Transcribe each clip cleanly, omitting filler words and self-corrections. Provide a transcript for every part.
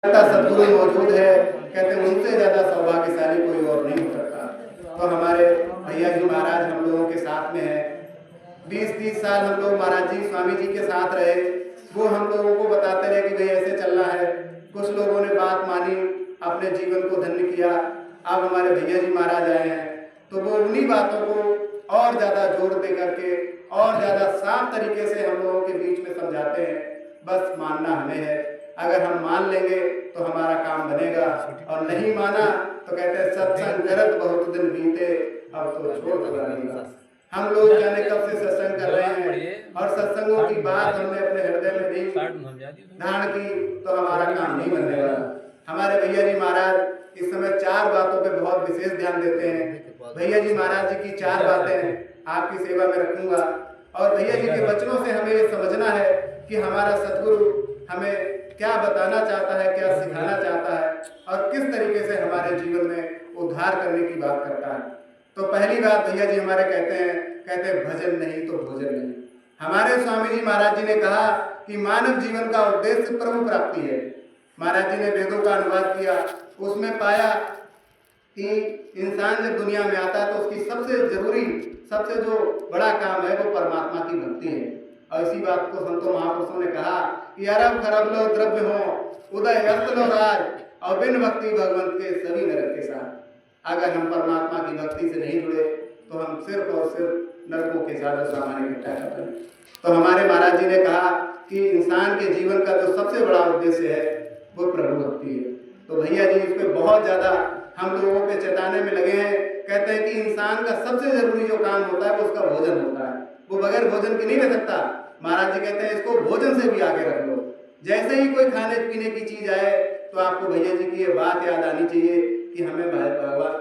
सदगुरु मौजूद है, कहते हैं उनसे ज्यादा सौभाग्यशाली कोई और नहीं हो सकता। तो हमारे भैया जी महाराज हम लोगों के साथ में है। 20-30 साल हम लोग महाराज जी स्वामी जी के साथ रहे। वो हम लोगों को बताते रहे कि भाई ऐसे चलना है। कुछ लोगों ने बात मानी, अपने जीवन को धन्य किया। अब हमारे भैया जी महाराज आए हैं तो वो उन्हीं बातों को और ज्यादा जोर दे करके और ज्यादा साफ तरीके से हम लोगों के बीच में समझाते हैं। बस मानना हमें है, अगर हम मान लेंगे तो हमारा काम बनेगा, और नहीं माना तो कहते हैं सत्संग करत बहुत दिन बीते, अब तो छोड़ देगा। हम लोग जाने कब से सत्संग कर रहे हैं और सत्संगों की बात हमने अपने हृदय में नहीं धारण की तो हमारा काम नहीं बनने वाला। हमारे भैया जी महाराज इस समय 4 बातों पे बहुत विशेष ध्यान देते हैं। भैया जी महाराज जी की 4 बातें आपकी सेवा में रखूंगा, और भैया जी के वचनों से हमें ये समझना है कि हमारा सदगुरु हमें क्या बताना चाहता है, क्या सिखाना चाहता है, और किस तरीके से हमारे जीवन में उद्धार करने की बात करता है। तो पहली बात भैया जी हमारे कहते हैं भजन नहीं तो भोजन नहीं। हमारे स्वामी जी महाराज जी ने कहा कि मानव जीवन का उद्देश्य प्रभु प्राप्ति है। महाराज जी ने वेदों का अनुवाद किया, उसमें पाया कि इंसान जब दुनिया में आता है तो उसकी सबसे जरूरी, सबसे जो बड़ा काम है वो परमात्मा की भक्ति है। और इसी बात को संतों महापुरुषों ने कहा कि अरब खरब लो द्रव्य हो, उदय अस्त लो राज, और बिन भक्ति भगवंत के सभी नरक के साथ। अगर हम परमात्मा की भक्ति से नहीं जुड़े तो हम सिर्फ और सिर्फ नरकों के साथ सामान्य इकट्ठा करते हैं। तो हमारे महाराज जी ने कहा कि इंसान के जीवन का जो सबसे बड़ा उद्देश्य है वो प्रभु भक्ति है। तो भैया जी इस पर बहुत ज्यादा हम लोगों के चेताने में लगे हैं। कहते हैं कि इंसान का सबसे जरूरी जो काम होता है वो उसका भोजन होता है, वो बगैर भोजन के नहीं रह सकता। महाराज जी कहते हैं इसको भोजन से भी आगे रख लो। जैसे ही कोई खाने पीने की चीज आए तो आपको भैया जी की ये बात याद आनी चाहिए कि हमें भगवान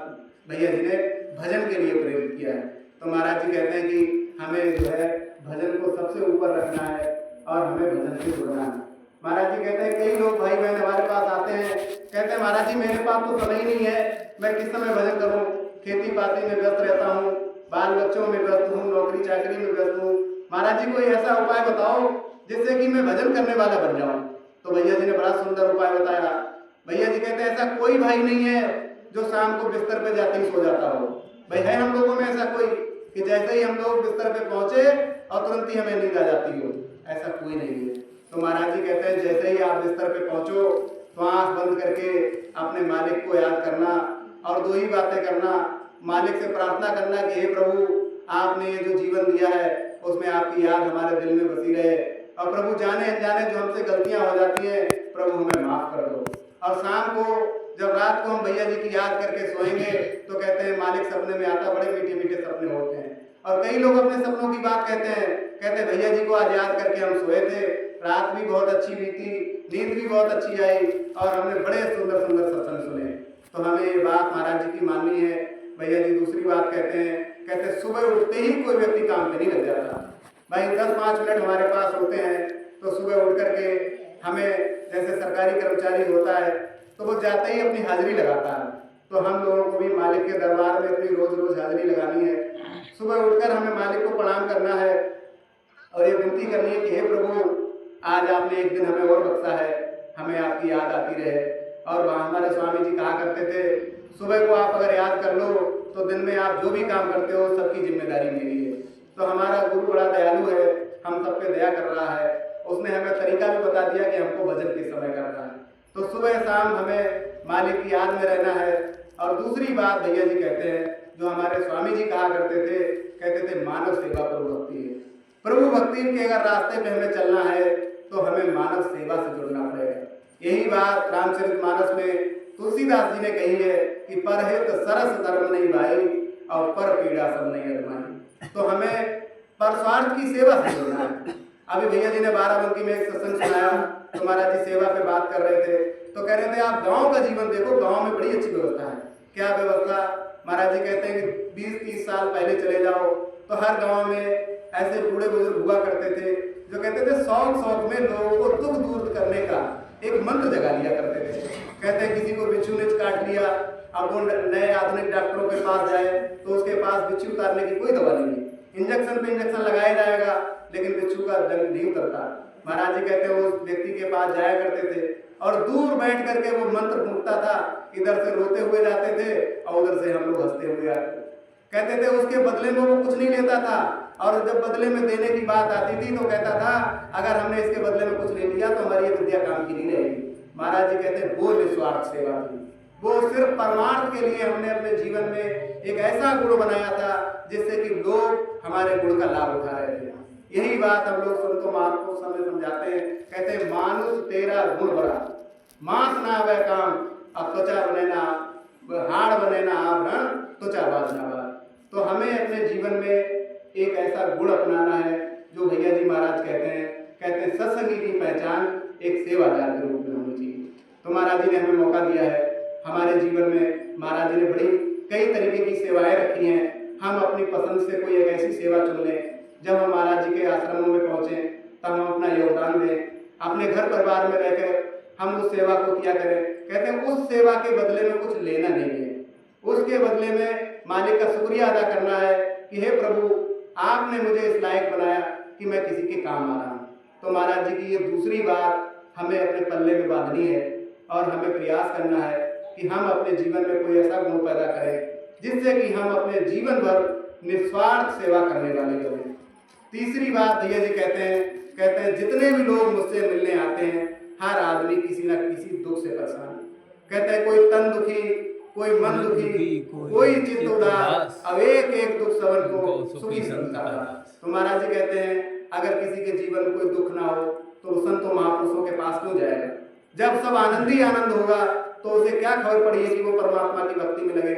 भैया जी ने भजन के लिए प्रेरित किया है। तो महाराज जी कहते हैं कि हमें जो है भजन को सबसे ऊपर रखना है और हमें भजन से जुड़ना है। महाराज जी कहते हैं कई लोग भाई बहन हमारे पास आते हैं, कहते हैं महाराज जी मेरे पास तो समय ही नहीं है, मैं किस समय भजन करूं, खेती पाती में व्यस्त रहता हूं, बाल बच्चों में व्यस्त हूं, नौकरी चाकरी में व्यस्त हूं। महाराज जी कोई ऐसा उपाय बताओ जिससे कि मैं भजन करने वाला बन जाऊं। तो भैया जी ने बड़ा सुंदर उपाय बताया। भैया जी कहते हैं ऐसा कोई भाई नहीं है जो शाम को बिस्तर पे जाते ही सो जाता हो। भाई है हम लोगों में ऐसा कोई कि जैसे ही हम लोग बिस्तर पे पहुंचे और तुरंत ही हमें नींद आ जाती हो? ऐसा कोई नहीं है। तो महाराज जी कहते हैं जैसे ही आप बिस्तर पे पहुंचो तो आंख बंद करके अपने मालिक को याद करना और 2 ही बातें करना। मालिक से प्रार्थना करना कि हे प्रभु आपने ये जो जीवन दिया है उसमें आपकी याद हमारे दिल में बसी रहे, और प्रभु जाने अनजाने जो हमसे गलतियां हो जाती हैं प्रभु हमें माफ कर दो। और शाम को जब रात को हम भैया जी की याद करके सोएंगे तो कहते हैं मालिक सपने में आता, बड़े मीठे मीठे सपने होते हैं। और कई लोग अपने सपनों की बात कहते हैं, कहते हैं भैया जी को आज याद करके हम सोए थे, रात भी बहुत अच्छी बीती, नींद भी बहुत अच्छी आई और हमने बड़े सुंदर सुंदर सत्संग सुने। तो हमें ये बात महाराज जी की माननी है। भैया जी दूसरी बात कहते हैं, कहते सुबह उठते ही कोई व्यक्ति काम पे नहीं लग जाता। भाई 10-5 मिनट हमारे पास होते हैं तो सुबह उठ करके हमें, जैसे सरकारी कर्मचारी होता है तो वो जाते ही अपनी हाजिरी लगाता है, तो हम लोगों को भी मालिक के दरबार में अपनी रोज रोज हाजिरी लगानी है। सुबह उठकर हमें मालिक को प्रणाम करना है और ये विनती करनी है कि हे प्रभु आज आपने एक दिन हमें और बख्शा है, हमें आपकी याद आती रहे। और वहाँ हमारे स्वामी जी कहा करते थे सुबह को आप अगर याद कर लो तो दिन में आप जो भी काम करते हो सबकी जिम्मेदारी मेरी है। तो हमारा गुरु बड़ा दयालु है, हम सब पे दया कर रहा है। उसने हमें तरीका भी बता दिया कि हमको भजन किस समय करना है। तो सुबह शाम हमें मालिक की याद में रहना है। और दूसरी बात भैया जी कहते हैं जो हमारे स्वामी जी कहा करते थे, कहते थे मानव सेवा प्रभु भक्ति है। प्रभु भक्ति के अगर रास्ते पे हमें चलना है तो हमें मानव सेवा से जुड़ना पड़ेगा। यही बात रामचरितमानस में तुलसीदास जी ने कही है कि परहित सरस धर्म नहीं भाई और पर पीड़ा सब नहीं अजमाई। तो हमें परस्वार्थ की सेवा से जुड़ना है। अभी भैया जी ने बाराबंकी में एक सत्संग सुनाया तो महाराज जी सेवा पे बात कर रहे थे, तो कह रहे थे आप गांव का जीवन देखो, गांव में बड़ी अच्छी व्यवस्था है। क्या व्यवस्था? महाराज जी कहते हैं कि 20-30 साल पहले चले जाओ तो हर गाँव में ऐसे बूढ़े बुजुर्ग हुआ करते थे जो कहते थे शौक शौक में लोगों को दुख दूर करने का एक मंत्र जगा लिया करते थे। कहते हैं किसी को बिच्छू ने काट लिया, अब वो नए आधुनिक डॉक्टरों के पास जाए तो उसके पास बिच्छू उतारने की कोई दवा नहीं है, इंजेक्शन पे इंजेक्शन लगाया जाएगा लेकिन बिच्छू का दर्द नहीं उतरता। महाराज जी कहते हैं उस व्यक्ति के पास जाया करते थे और दूर बैठ करके वो मंत्र फूंकता था, इधर से रोते हुए जाते थे और उधर से हम लोग हंसते हुए आते। कहते थे उसके बदले में वो कुछ नहीं लेता था, और जब बदले में देने की बात आती थी तो कहता था अगर हमने इसके बदले में कुछ ले लिया तो हमारी ये विद्या काम की नहीं रहेगी। महाराज जी कहते हैं वो निस्वार्थ सेवा थी, वो सिर्फ परमार्थ के लिए हमने अपने जीवन में एक ऐसा गुण बनाया था जिससे कि लोग हमारे गुण का लाभ उठा रहे थे। यही बात हम लोग संतों महात्माओं समय समझाते हैं। कहते हैं मानुष तेरा गुण बड़ा, मांस ना वह काम, अब त्वचा बने ना हाड़ बने ना आभरण, त्वचा बाज ना बाज। तो हमें अपने जीवन में एक ऐसा गुण अपनाना है जो भैया जी महाराज कहते हैं सत्संगी की पहचान एक सेवादार के रूप में होनी चाहिए। तो महाराज जी ने हमें मौका दिया है, हमारे जीवन में महाराज जी ने बड़ी कई तरीके की सेवाएं रखी हैं। हम अपनी पसंद से कोई एक ऐसी सेवा चुन लें, जब हम महाराज जी के आश्रमों में पहुंचे तब हम अपना योगदान दें, अपने घर परिवार में रहकर हम उस सेवा को किया करें। कहते हैं उस सेवा के बदले में कुछ लेना नहीं है, उसके बदले में मालिक का शुक्रिया अदा करना है कि हे प्रभु आपने मुझे इस लायक बनाया कि मैं किसी के काम आ रहा हूँ। तो महाराज जी की ये दूसरी बात हमें अपने पल्ले में बांधनी है और हमें प्रयास करना है कि हम अपने जीवन में कोई ऐसा गुण पैदा करें जिससे कि हम अपने जीवन भर निस्वार्थ सेवा करने वाले बने। तीसरी बात भैया जी कहते हैं जितने भी लोग मुझसे मिलने आते हैं हर आदमी किसी न किसी दुख से परेशान। कहते हैं कोई तन दुखी, कोई मन दुखी, कोई चित्त उदास, अब एक एक दुख सवन को सुखी संसार। तो महाराज जी कहते हैं अगर किसी के जीवन में कोई दुख ना हो तो संतों महापुरुषों के पास क्यों जाएगा? जब सब आनंद ही आनंद होगा तो उसे क्या खबर पड़ी है कि वो परमात्मा की भक्ति में लगे।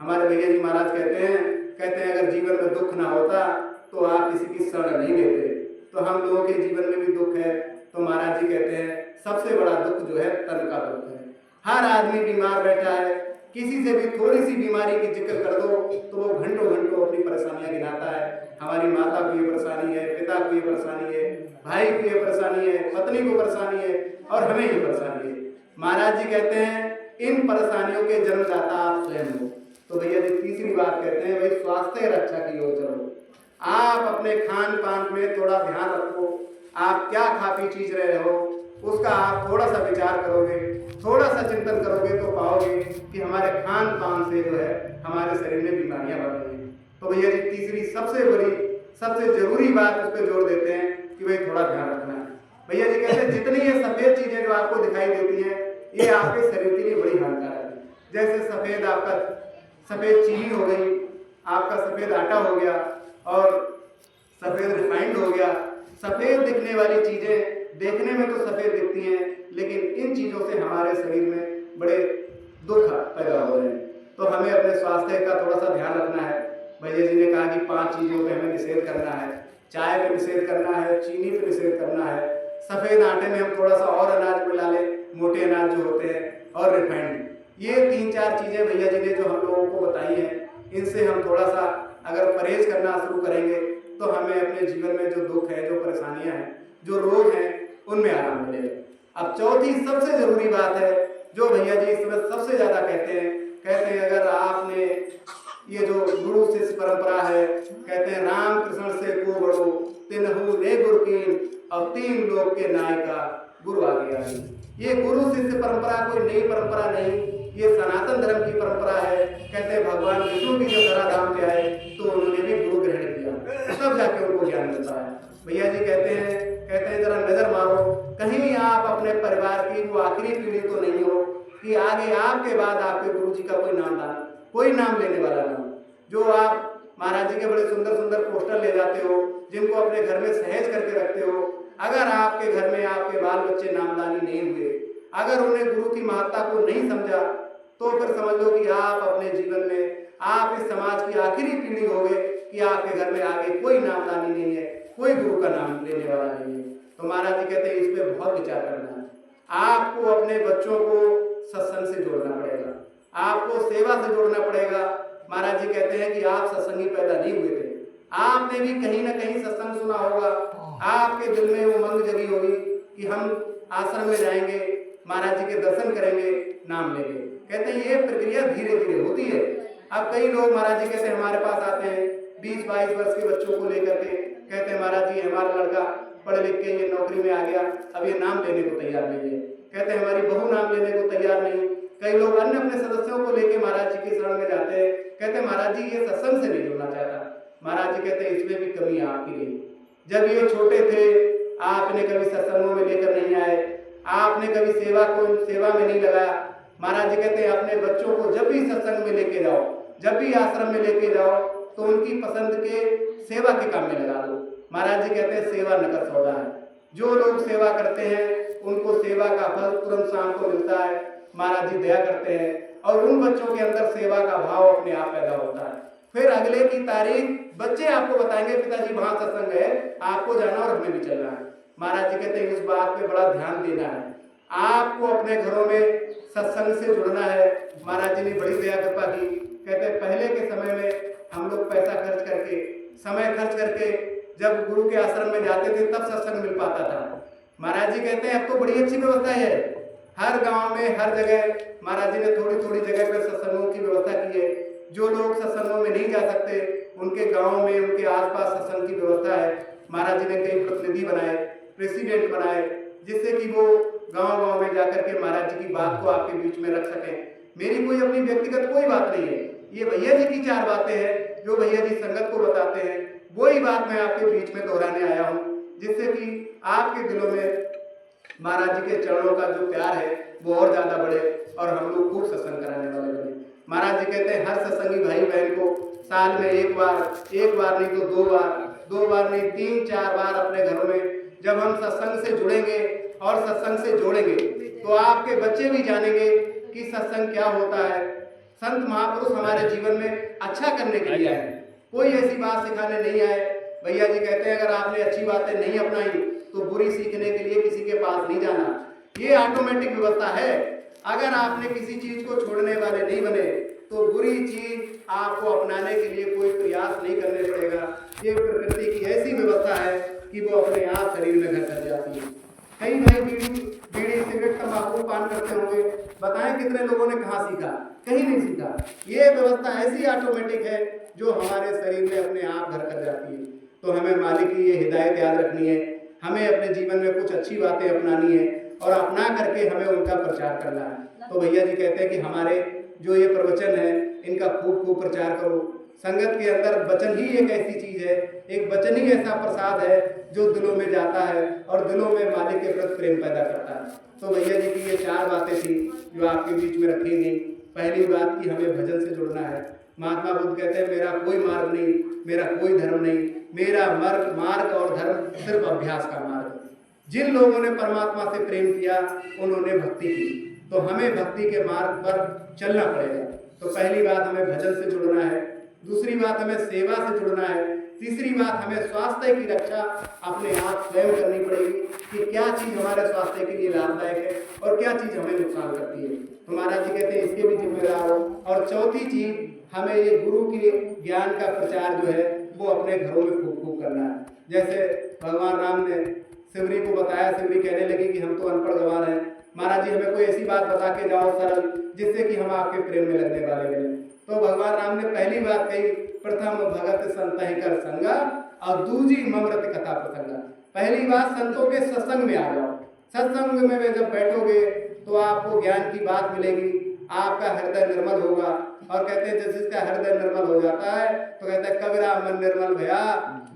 हमारे भैया जी महाराज कहते हैं अगर जीवन में दुख ना होता तो आप किसी की शरण नहीं लेते। तो हम लोगों के जीवन में भी दुख है, तो महाराज जी कहते हैं सबसे बड़ा दुख जो है तन का दुख है। हर आदमी बीमार बैठा है, किसी से भी थोड़ी सी बीमारी की जिक्र कर दो तो वो घंटों घंटों अपनी परेशानियां गिनाता है। हमारी माता को ये परेशानी है, पिता को ये परेशानी है, भाई को ये परेशानी है, पत्नी को परेशानी है और हमें ये परेशानी है। महाराज जी कहते हैं इन परेशानियों के जन्मदाता आप स्वयं हो। तो भैया जी तीसरी बात कहते हैं भाई स्वास्थ्य रक्षा की ओर चलो। आप अपने खान पान में थोड़ा ध्यान रखो, आप क्या खा पी चीज रहे हो उसका आप थोड़ा सा विचार करोगे, थोड़ा सा चिंतन करोगे तो पाओगे कि हमारे खान पान से जो है हमारे शरीर में बीमारियां बढ़ रही हैं। तो भैया जी तीसरी सबसे बड़ी सबसे जरूरी बात उस पर जोड़ देते हैं कि भाई थोड़ा ध्यान रखना है। भैया जी कहते हैं जितनी ये सफेद चीजें जो आपको दिखाई देती हैं ये आपके शरीर के लिए बड़ी हानिकारक है। जैसे सफेद आपका सफेद चीनी हो गई, आपका सफेद आटा हो गया और सफेद रिफाइंड हो गया। सफेद दिखने वाली चीजें देखने में तो सफेद दिखती हैं लेकिन इन चीजों से हमारे शरीर में बड़े दुख पैदा हो रहे हैं। तो हमें अपने स्वास्थ्य का थोड़ा सा ध्यान रखना है। भैया जी ने कहा कि 5 चीजों पे हमें निषेध करना है, चाय पे निषेध करना है, चीनी पे निषेध करना है, सफेद आटे में हम थोड़ा सा और अनाज मिला लें, मोटे अनाज जो होते हैं, और रिफाइंड। ये 3-4 चीजें भैया जी ने जो हम लोगों को बताई हैं, इनसे हम थोड़ा सा अगर परहेज करना शुरू करेंगे तो हमें अपने जीवन में जो दुख है, जो परेशानियां हैं, जो रोग हैं, उनमें आराम मिलेगा। अब चौथी सबसे जरूरी बात है जो भैया जी इस समय सबसे ज्यादा कहते हैं अगर आपने ये जो गुरु शिष्य परंपरा है, कहते हैं राम कृष्ण से को बड़ो तिनहु रे गुरु की और 3 लोग के नायका गुरु आगे आई। ये गुरु शिष्य परंपरा कोई नई परंपरा नहीं, ये सनातन धर्म की परंपरा है। कहते हैं भगवान विष्णु भी जब धराधाम पे आए तो उन्होंने भी गुरु ग्रहण किया, तब जाके उनको ज्ञान मिलता है। भैया जी कहते हैं जरा नजर मारो कहीं आप अपने परिवार की वो आखिरी पीढ़ी तो नहीं हो कि आगे आपके बाद आपके गुरु जी का कोई नाम लेने वाला ना हो। जो आप महाराज जी के बड़े सुंदर सुंदर पोस्टर ले जाते हो, जिनको अपने घर में सहेज करके रखते हो, अगर आपके घर में आपके बाल बच्चे नामदानी नहीं हुए, अगर उन्हें गुरु की महत्ता को नहीं समझा, तो फिर समझ लो कि आप अपने जीवन में आप इस समाज की आखिरी पीढ़ी हो गए कि आपके घर में आगे कोई नामदानी नहीं है, कोई गुरु का नाम लेने वाला नहीं है। तो महाराज जी कहते हैं इस पे बहुत विचार करना है। आपको अपने बच्चों को सत्संग से जोड़ना पड़ेगा, आपको सेवा से जोड़ना पड़ेगा। महाराज जी कहते हैं कि आप सत्संगी पैदा नहीं हुए थे, आपने भी कहीं ना कहीं सत्संग सुना होगा, आपके दिल में उमंग जगी होगी कि हम आश्रम में जाएंगे, महाराज जी के दर्शन करेंगे, नाम लेंगे। कहते हैं ये प्रक्रिया धीरे धीरे होती है। अब कई लोग महाराज जी कहते हैं हमारे पास आते हैं 20-22 वर्ष के बच्चों को लेकर के, कहते हैं महाराज जी हमारा लड़का पढ़ लिख के ये नौकरी में आ गया, अब ये नाम लेने को तैयार नहीं है। कहते हमारी बहू नाम लेने को तैयार नहीं। कई लोग अन्य अपने सदस्यों को लेके महाराज जी के शरण में जाते हैं, कहते महाराज जी ये सत्संग से नहीं जुड़ना चाहता। महाराज जी कहते इसमें भी कमी आपकी नहीं। जब ये छोटे थे आपने कभी सत्संगों में लेकर नहीं आए, आपने कभी सेवा में नहीं लगाया। महाराज जी कहते हैं अपने बच्चों को जब भी सत्संग में लेके जाओ, जब भी आश्रम में लेके जाओ तो उनकी पसंद के सेवा के काम में लगा दो। महाराज जी कहते हैं सेवा नकद सौदा है। जो लोग सेवा करते हैं उनको सेवा का फल तुरंत शाम को मिलता है। महाराज जी दया करते हैं और उन बच्चों के अंदर सेवा का भाव अपने आप पैदा होता है। फिर अगले की तारीख बच्चे आपको बताएंगे पिताजी वहां सत्संग है, आपको जाना और हमें भी चलना है। महाराज जी कहते हैं इस बात पे बड़ा ध्यान देना है। आपको अपने घरों में सत्संग से जुड़ना है। महाराज जी ने बड़ी दया कृपा की। कहते हैं पहले के समय में हम लोग पैसा खर्च करके, समय खर्च करके जब गुरु के आश्रम में जाते थे तब सत्संग मिल पाता था। महाराज जी कहते हैं अब तो बड़ी अच्छी व्यवस्था है। हर गांव में हर जगह महाराज जी ने थोड़ी थोड़ी जगह पर सत्संगों की व्यवस्था की है। जो लोग सत्संगों में नहीं जा सकते उनके गांव में उनके आसपास सत्संग की व्यवस्था है। महाराज जी ने कई प्रतिनिधि बनाए, प्रेसिडेंट बनाए, जिससे कि वो गांव-गांव में जाकर के महाराज जी की बात को आपके बीच में रख सकें। मेरी कोई अपनी व्यक्तिगत कोई बात नहीं है, ये भैया जी की 4 बातें हैं जो भैया जी संगत को बताते हैं। वही बात मैं आपके बीच में दोहराने आया हूँ, जिससे कि आपके दिलों में महाराज जी के चरणों का जो प्यार है वो और ज्यादा बढ़े और हम लोग खूब सत्संग कराने वाले बने। महाराज जी कहते हैं हर सत्संगी भाई बहन को साल में एक बार नहीं तो 2 बार नहीं 3-4 बार अपने घरों में जब हम सत्संग से जुड़ेंगे और सत्संग से जोड़ेंगे तो आपके बच्चे भी जानेंगे कि सत्संग क्या होता है। संत महापुरुष हमारे जीवन में अच्छा करने के लिए आए, कोई ऐसी बात सिखाने नहीं आए। भैया जी कहते हैं अगर आपने अच्छी बातें नहीं अपनाई तो बुरी सीखने के लिए किसी के पास नहीं जाना। ये ऑटोमेटिक व्यवस्था है। अगर आपने किसी चीज को छोड़ने वाले नहीं बने तो बुरी चीज आपको अपनाने के लिए कोई प्रयास नहीं करने पड़ेगा। ये प्रकृति की ऐसी व्यवस्था है कि वो अपने आप शरीर में घर कर जाती है। कई भाई बीड़ी सिगरेट तंबाकू पान करते होंगे, बताएं कितने लोगों ने कहाँ सीखा? कहीं नहीं सीखा। ये व्यवस्था ऐसी ऑटोमेटिक है जो हमारे शरीर में अपने आप घर कर जाती है। तो हमें मालिक की ये हिदायत याद रखनी है। हमें अपने जीवन में कुछ अच्छी बातें अपनानी है और अपना करके हमें उनका प्रचार करना है। तो भैया जी कहते हैं कि हमारे जो ये प्रवचन है इनका खूब खूब प्रचार करो। संगत के अंदर वचन ही एक ऐसी चीज है, एक वचन ही ऐसा प्रसाद है जो दिलों में जाता है और दिलों में मालिक के प्रति प्रेम पैदा करता है। तो भैया जी की ये 4 बातें थी जो आपके बीच में रखी गई। पहली बात कि हमें भजन से जुड़ना है। महात्मा बुद्ध कहते हैं मेरा कोई मार्ग नहीं, मेरा कोई धर्म नहीं, मेरा मार्ग और धर्म सिर्फ अभ्यास का मार्ग है। जिन लोगों ने परमात्मा से प्रेम किया उन्होंने भक्ति की, तो हमें भक्ति के मार्ग पर चलना पड़ेगा। तो पहली बात हमें भजन से जुड़ना है, दूसरी बात हमें सेवा से जुड़ना है, तीसरी बात हमें स्वास्थ्य की रक्षा अपने आप स्वयं करनी पड़ेगी कि क्या चीज हमारे स्वास्थ्य के लिए लाभदायक है और क्या चीज हमें नुकसान करती है। तो महाराज जी कहते हैं इसके भी जिम्मेदार हो। और चौथी चीज हमें ये गुरु के ज्ञान का प्रचार जो है वो अपने घरों में खूब खूब करना है। जैसे भगवान राम ने सिवरी को बताया, सिवरी कहने लगी कि हम तो अनपढ़ गंवार हैं, महाराज जी हमें कोई ऐसी बात बता के जाओ सरल जिससे कि हम आपके प्रेम में लगने वाले बने। तो भगवान राम ने पहली बात कही प्रथम भगत संत कर संगा और दूजी ममृत कथा प्रसंगा। पहली बात संतों के सत्संग में आ जाओ। सत्संग में जब बैठोगे तो आपको ज्ञान की बात मिलेगी, आपका हृदय निर्मल होगा। और कहते हैं जिसका हृदय निर्मल हो जाता है तो कहते हैं कबीरा मन निर्मल भया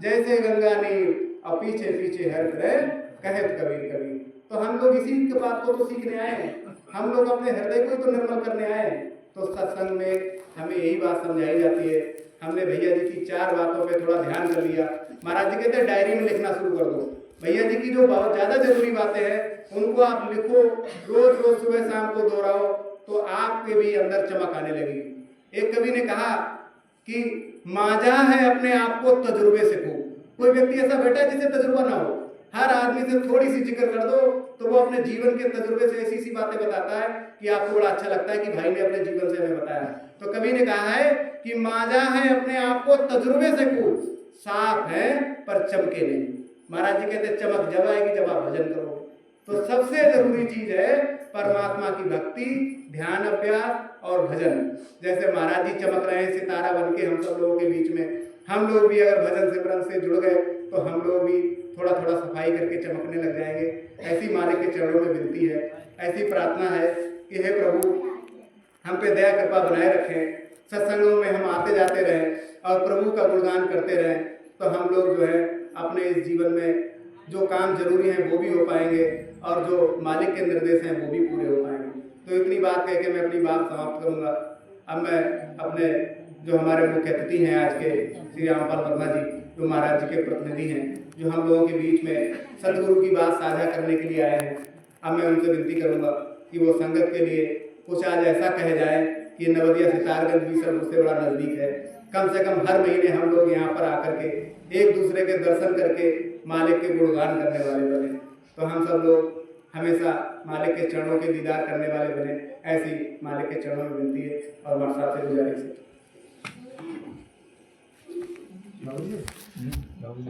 जैसे गंगा नीर और पीछे पीछे हर कहे कबीर कबीर। तो हम लोग इसी के बात को तो सीखने आए हैं, हम लोग अपने हृदय को तो निर्मल करने आए हैं। तो सत्संग में हमें यही बात समझाई जाती है। हमने भैया जी की 4 बातों पे थोड़ा ध्यान कर लिया। महाराज जी कहते हैं डायरी में लिखना शुरू कर दो। भैया जी की जो बहुत ज्यादा जरूरी बातें हैं उनको आप लिखो, रोज रोज सुबह शाम को दोहराओ तो आपके भी अंदर चमक आने लगेगी। एक कवि ने कहा कि मांझा है अपने आप को तजुर्बे से को। कोई व्यक्ति ऐसा बैठा है जिसे तजुर्बा ना हो। हर आदमी से थोड़ी सी जिक्र कर दो तो वो अपने जीवन के तजुर्बे से ऐसी सी बातें बताता है कि आपको बड़ा अच्छा लगता है कि भाई ने अपने जीवन से हमें बताया। तो कवि ने कहा है कि मांझा है अपने आप को तजुर्बे से को, साफ है पर चमके नहीं। महाराज जी कहते चमक जब आएगी जब आप भजन करो। तो सबसे जरूरी चीज है परमात्मा की भक्ति, ध्यान अभ्यास और भजन। जैसे महाराज जी चमक रहे हैं सितारा बन के हम सब लोगों के बीच में, हम लोग भी अगर भजन सिमरन से जुड़ गए तो हम लोग भी थोड़ा थोड़ा सफाई करके चमकने लग जाएंगे। ऐसी मालिक के चरणों में विनती है ऐसी प्रार्थना है कि हे प्रभु हम पे दया कृपा बनाए रखें, सत्संगों में हम आते जाते रहें और प्रभु का गुणगान करते रहें, तो हम लोग जो है अपने इस जीवन में जो काम जरूरी हैं वो भी हो पाएंगे और जो मालिक के निर्देश हैं वो भी पूरे हो पाएंगे। तो इतनी बात कह के मैं अपनी बात समाप्त करूंगा। अब मैं अपने जो हमारे मुख्य अतिथि हैं आज के श्री रामपाल वर्मा जी, जो महाराज जी के प्रतिनिधि हैं, जो हम लोगों के बीच में सदगुरु की बात साझा करने के लिए आए हैं, अब मैं उनसे विनती करूंगा कि वो संगत के लिए कुछ आज ऐसा कहे जाए कि नवदिया सितारगंज भी सब उससे बड़ा नज़दीक है। कम से कम हर महीने हम लोग यहाँ पर आकर के एक दूसरे के दर्शन करके मालिक के गुणगान करने वाले बने, तो हम सब लोग हमेशा मालिक के चरणों के दीदार करने वाले बने, ऐसी मालिक के चरणों में विनती है और हमारे साथ से गुजारिश है।